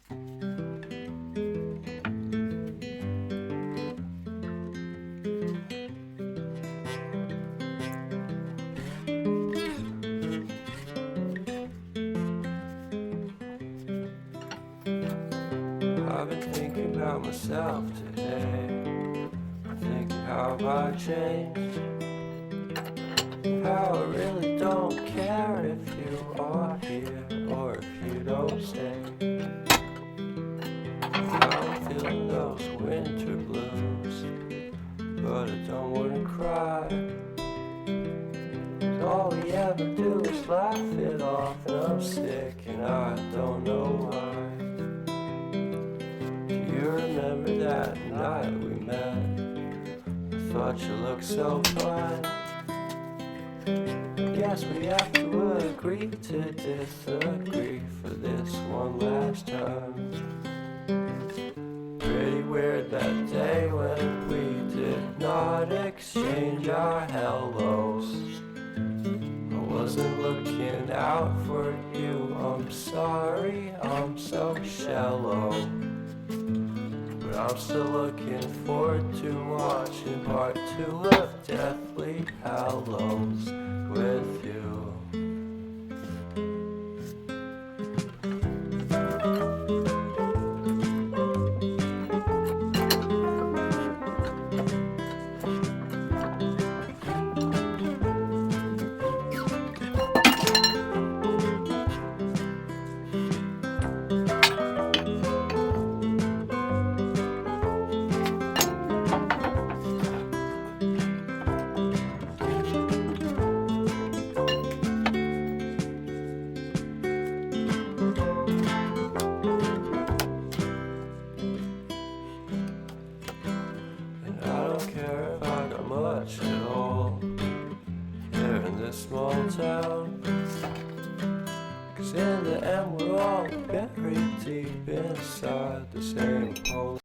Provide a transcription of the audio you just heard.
I've been thinking about myself today. I'm thinking how have I changed, how I really don't care if you are here or if you don't stay. I'm feeling those winter blues, but I don't wanna cry. All we ever do is laugh it off, and I'm sick and I don't know why. You remember that night we met? I thought you looked so fine. Guess we have to agree to disagree for this one last time. Pretty weird that day when we did not exchange our hellos. I wasn't looking out for you, I'm sorry, I'm so shallow. But I'm still looking forward to watching part 2 of Deathly Hallows with you. I don't care if I got much at all here in this small town, 'cause in the end we're all buried deep inside the same hole.